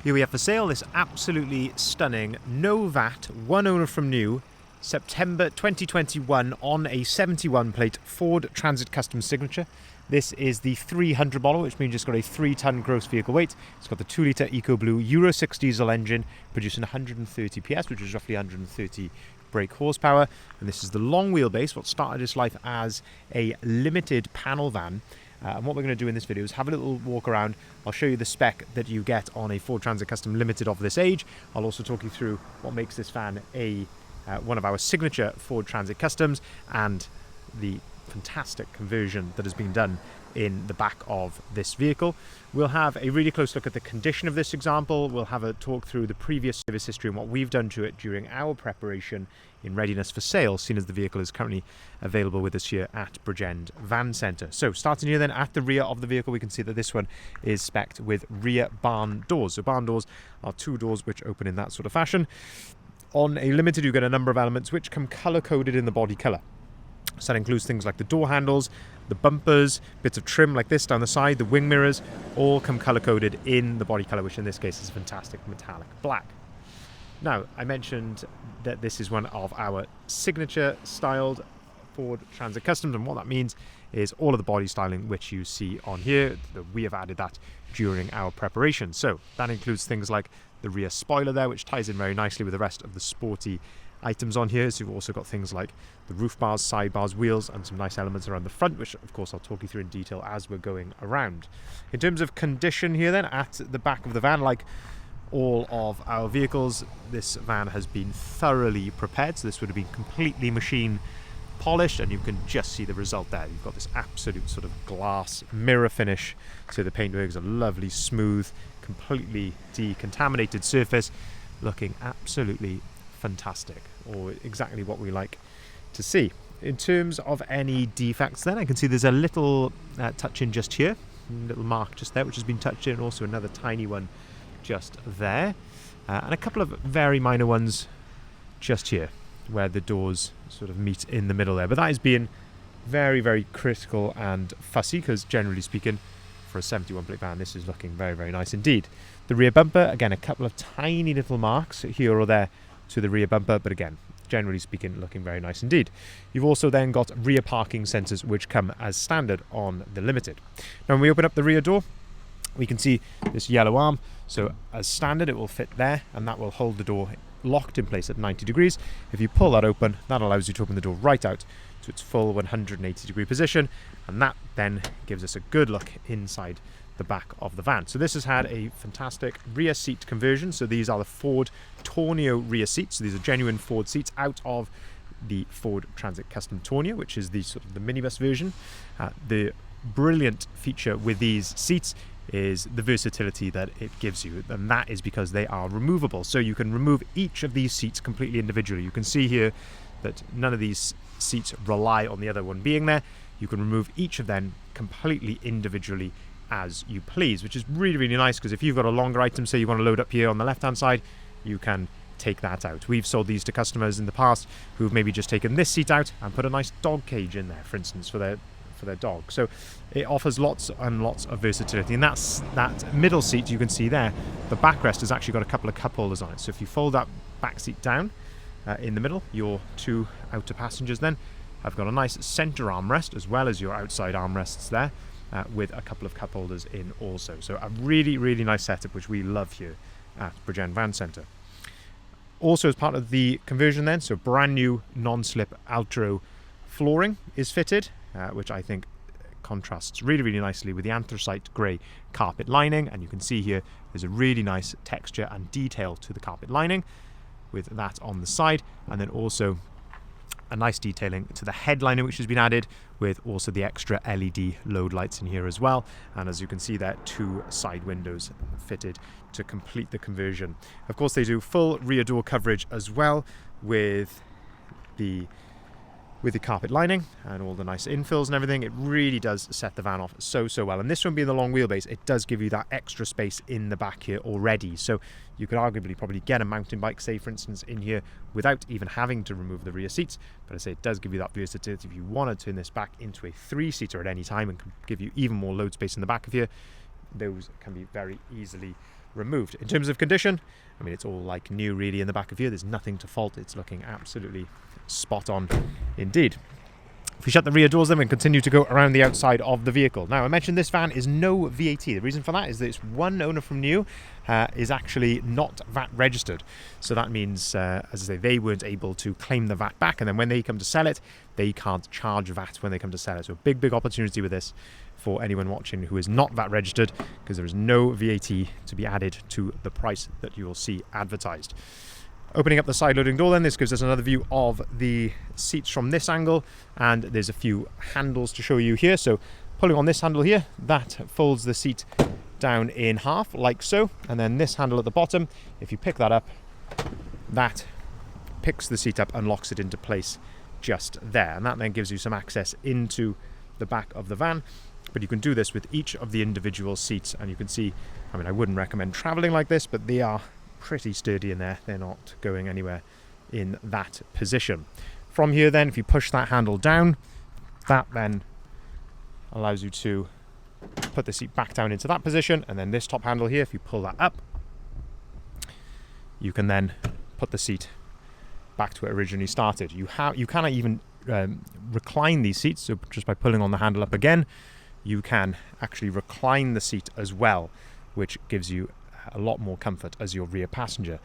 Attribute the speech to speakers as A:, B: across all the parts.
A: Here we have for sale this absolutely stunning, no VAT, one owner from new, September 2021 on a 71 plate Ford Transit Custom signature. This is the 300 model, which means it's got a 3-ton gross vehicle weight. It's got the 2-litre EcoBlue Euro 6 diesel engine producing 130 PS, which is roughly 130 brake horsepower. And this is the long wheelbase, what started its life as a limited panel van. And what we're going to do in this video is have a little walk around. I'll show you the spec that you get on a Ford Transit Custom Limited of this age. I'll also talk you through what makes this van one of our signature Ford Transit Customs and the fantastic conversion that has been done in the back of this vehicle. We'll have a really close look at the condition of this example. We'll have a talk through the previous service history and what we've done to it during our preparation in readiness for sale, seeing as the vehicle is currently available with us here at Bridgend Van Centre. So starting here then at the rear of the vehicle, we can see that this one is spec'd with rear barn doors. So barn doors are two doors which open in that sort of fashion. On a limited, you get a number of elements which come colour-coded in the body colour. So that includes things like the door handles, the bumpers, bits of trim like this down the side, the wing mirrors, all come colour-coded in the body colour, which in this case is fantastic metallic black. Now, I mentioned that this is one of our signature styled Ford Transit Customs, and what that means is all of the body styling which you see on here, we have added that during our preparation. So that includes things like the rear spoiler there, which ties in very nicely with the rest of the sporty items on here. So you've also got things like the roof bars, side bars, wheels, and some nice elements around the front, which of course I'll talk you through in detail as we're going around. In terms of condition here then, at the back of the van, like all of our vehicles, this van has been thoroughly prepared. So this would have been completely machine polished, and you can just see the result there. You've got this absolute sort of glass mirror finish to the paintwork. It's a lovely, smooth, completely decontaminated surface, looking absolutely fantastic, or exactly what we like to see. In terms of any defects then, I can see there's a little touch in just here, a little mark just there which has been touched in, and also another tiny one just there, and a couple of very minor ones just here where the doors sort of meet in the middle there, but that is being very, very critical and fussy, because generally speaking for a 71 plate van this is looking very, very nice indeed. The rear bumper, again, a couple of tiny little marks here or there to the rear bumper, but again, generally speaking, looking very nice indeed. You've also then got rear parking sensors which come as standard on the Limited. Now when we open up the rear door, we can see this yellow arm. So as standard it will fit there, and that will hold the door locked in place at 90 degrees. If you pull that open, that allows you to open the door right out to its full 180 degree position, and that then gives us a good look inside the back of the van. So this has had a fantastic rear seat conversion. So these are the Ford Tourneo rear seats. So these are genuine Ford seats out of the Ford Transit Custom Tourneo, which is the sort of the minibus version. The brilliant feature with these seats is the versatility that it gives you, and that is because they are removable. So you can remove each of these seats completely individually. You can see here that none of these seats rely on the other one being there. You can remove each of them completely individually as you please, which is really, really nice, because if you've got a longer item, say you want to load up here on the left hand side, you can take that out. We've sold these to customers in the past who've maybe just taken this seat out and put a nice dog cage in there, for instance, for their dog. So it offers lots and lots of versatility. And that's that middle seat you can see there. The backrest has actually got a couple of cup holders on it. So if you fold that back seat down in the middle, your two outer passengers then have got a nice center armrest as well as your outside armrests there, with a couple of cup holders in also. So a really, really nice setup which we love here at Bridgend Van Centre. Also as part of the conversion then, so brand new non-slip Altro flooring is fitted, which I think contrasts really, really nicely with the anthracite grey carpet lining, and you can see here there's a really nice texture and detail to the carpet lining with that on the side, and then also a nice detailing to the headliner which has been added, with also the extra LED load lights in here as well. And as you can see there, two side windows fitted to complete the conversion. Of course they do full rear door coverage as well, with the carpet lining and all the nice infills and everything. It really does set the van off so well. And this one being the long wheelbase, it does give you that extra space in the back here already. So you could arguably probably get a mountain bike, say for instance, in here without even having to remove the rear seats. But I say it does give you that versatility. If you want to turn this back into a 3-seater at any time and give you even more load space in the back of here, those can be very easily removed. In terms of condition, I mean, it's all like new really in the back of here. There's nothing to fault. It's looking absolutely spot on indeed. If we shut the rear doors then, we can continue to go around the outside of the vehicle. Now, I mentioned this van is no VAT. The reason for that is that it's one owner from new, is actually not VAT registered. So that means, as I say, they weren't able to claim the VAT back, and then when they come to sell it, they can't charge VAT when they come to sell it. So a big opportunity with this for anyone watching who is not VAT registered, because there is no VAT to be added to the price that you will see advertised. Opening up the side loading door then, this gives us another view of the seats from this angle, and there's a few handles to show you here. So pulling on this handle here, that folds the seat down in half like so, and then this handle at the bottom, if you pick that up, that picks the seat up and locks it into place just there, and that then gives you some access into the back of the van. But you can do this with each of the individual seats, and you can see, I mean, I wouldn't recommend traveling like this, but they are pretty sturdy in there. They're not going anywhere in that position. From here then, if you push that handle down, that then allows you to put the seat back down into that position, and then this top handle here, if you pull that up, you can then put the seat back to where it originally started. You cannot even recline these seats, so just by pulling on the handle up again, you can actually recline the seat as well, which gives you a lot more comfort as your rear passenger.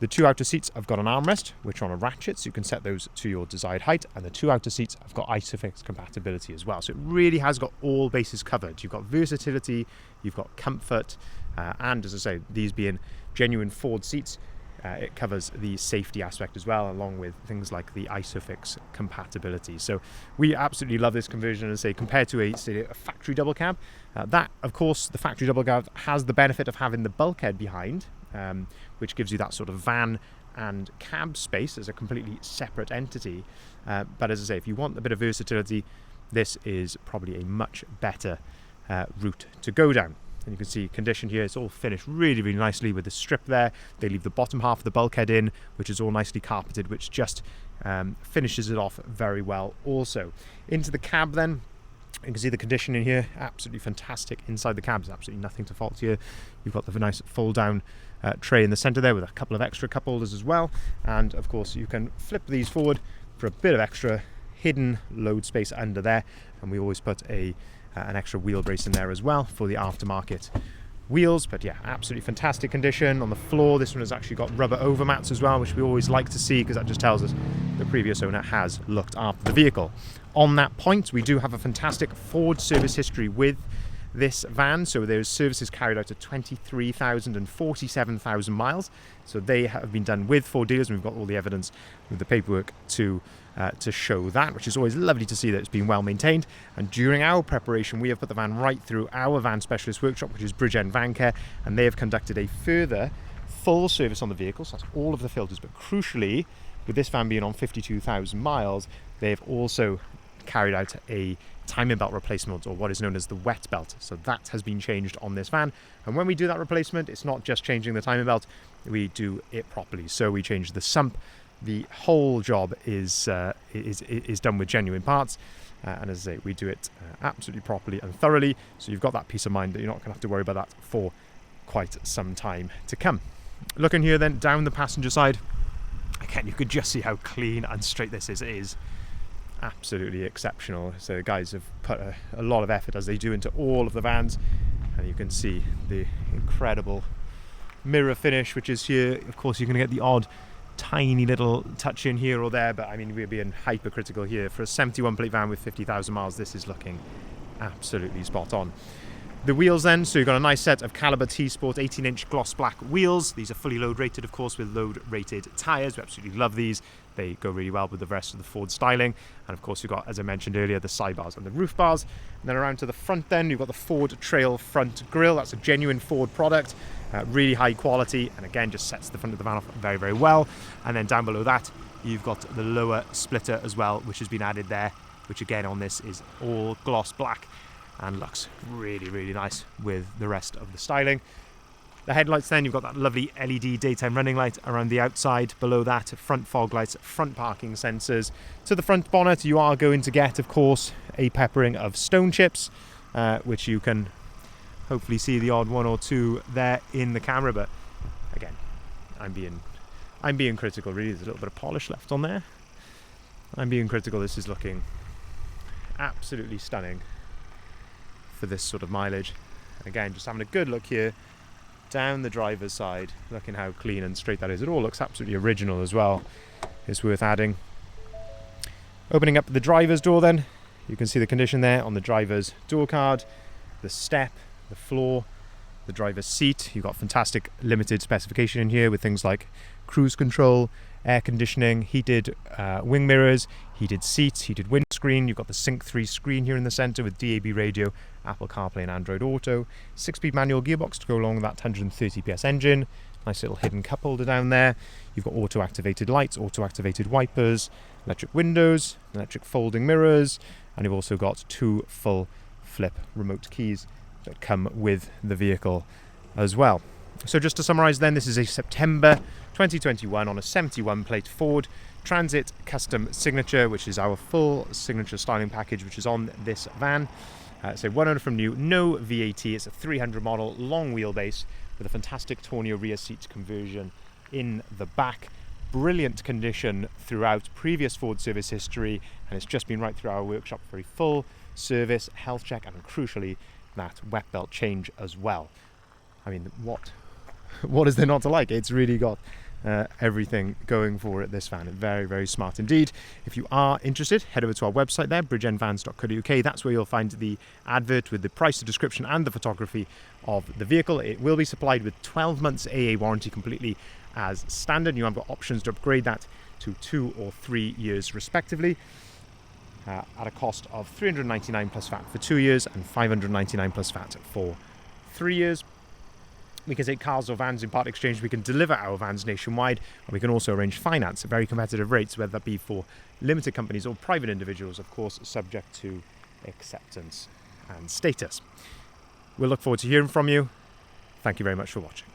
A: The two outer seats have got an armrest, which are on a ratchet, so you can set those to your desired height, and the two outer seats have got ISOFIX compatibility as well. So it really has got all bases covered. You've got versatility, you've got comfort, and as I say, these being genuine Ford seats, it covers the safety aspect as well, along with things like the ISOFIX compatibility. So we absolutely love this conversion, and say compared to a factory double cab, that of course the factory double cab has the benefit of having the bulkhead behind, which gives you that sort of van and cab space as a completely separate entity. But as I say, if you want a bit of versatility, this is probably a much better route to go down. And you can see condition here, it's all finished really nicely with the strip there. They leave the bottom half of the bulkhead in, which is all nicely carpeted, which just finishes it off very well also. Into the cab then, you can see the condition in here, absolutely fantastic. Inside the cab is absolutely nothing to fault here. You've got the nice fold down tray in the center there with a couple of extra cup holders as well. And of course you can flip these forward for a bit of extra hidden load space under there. And we always put an extra wheel brace in there as well for the aftermarket wheels. But yeah, absolutely fantastic condition. On the floor, this one has actually got rubber overmats as well, which we always like to see because that just tells us the previous owner has looked after the vehicle. On that point, we do have a fantastic Ford service history with this van. So there's services carried out at 23,000 and 47,000 miles. So they have been done with Ford dealers, and we've got all the evidence with the paperwork to show that, which is always lovely to see that it's been well maintained. And during our preparation, we have put the van right through our van specialist workshop, which is Bridgend Van Care, and they have conducted a further full service on the vehicle. So that's all of the filters, but crucially, with this van being on 52,000 miles, they've also carried out a timing belt replacement, or what is known as the wet belt. So that has been changed on this van, and when we do that replacement, it's not just changing the timing belt, we do it properly. So we change the sump. The whole job is done with genuine parts, and as I say, we do it absolutely properly and thoroughly, so you've got that peace of mind that you're not going to have to worry about that for quite some time to come. Looking here then down the passenger side, again you could just see how clean and straight this is. It is absolutely exceptional. So the guys have put a lot of effort, as they do, into all of the vans, and you can see the incredible mirror finish which is here. Of course you're going to get the odd tiny little touch in here or there, but I mean, we're being hypercritical here. For a 71 plate van with 50,000 miles, this is looking absolutely spot on. The wheels then, so you've got a nice set of Caliber T-Sport 18-inch gloss black wheels. These are fully load rated, of course, with load rated tyres. We absolutely love these. They go really well with the rest of the Ford styling. And of course you've got, as I mentioned earlier, the side bars and the roof bars. And then around to the front then, you've got the Ford Trail front grille. That's a genuine Ford product, really high quality, and again just sets the front of the van off very well. And then down below that, you've got the lower splitter as well, which has been added there, which again on this is all gloss black and looks really nice with the rest of the styling. The headlights then, you've got that lovely LED daytime running light around the outside. Below that, front fog lights, front parking sensors. To the front bonnet, you are going to get, of course, a peppering of stone chips, which you can hopefully see the odd one or two there in the camera, but again, I'm being critical really. There's a little bit of polish left on there. I'm being critical. This is looking absolutely stunning for this sort of mileage. Again, just having a good look here down the driver's side, looking how clean and straight that is. It all looks absolutely original as well. It's worth adding. Opening up the driver's door then, you can see the condition there on the driver's door card, the step, the floor, the driver's seat. You've got fantastic limited specification in here with things like cruise control, air conditioning, heated wing mirrors, heated seats, heated windscreen. You've got the Sync 3 screen here in the center with DAB radio, Apple CarPlay and Android Auto. 6-speed manual gearbox to go along with that 130 PS engine. Nice little hidden cup holder down there. You've got auto-activated lights, auto-activated wipers, electric windows, electric folding mirrors, and you've also got 2 full flip remote keys that come with the vehicle as well. So just to summarize then, this is a September 2021 on a 71 plate Ford Transit Custom Signature, which is our full signature styling package, which is on this van. So one owner from new, no VAT. It's a 300 model, long wheelbase with a fantastic Tourneo rear seat conversion in the back. Brilliant condition throughout, previous Ford service history, and it's just been right through our workshop for a full service, health check, and crucially that wet belt change as well. I mean, what is there not to like? It's really got everything going for it, this van. Very, very smart indeed. If you are interested, head over to our website there, bridgendvans.co.uk. That's where you'll find the advert with the price, the description and the photography of the vehicle. It will be supplied with 12 months AA warranty completely as standard. You have got options to upgrade that to 2 or 3 years respectively, at a cost of $399 plus VAT for 2 years and $599 plus VAT for 3 years. We can take cars or vans in part exchange. We can deliver our vans nationwide, and we can also arrange finance at very competitive rates, whether that be for limited companies or private individuals, of course, subject to acceptance and status. We'll look forward to hearing from you. Thank you very much for watching.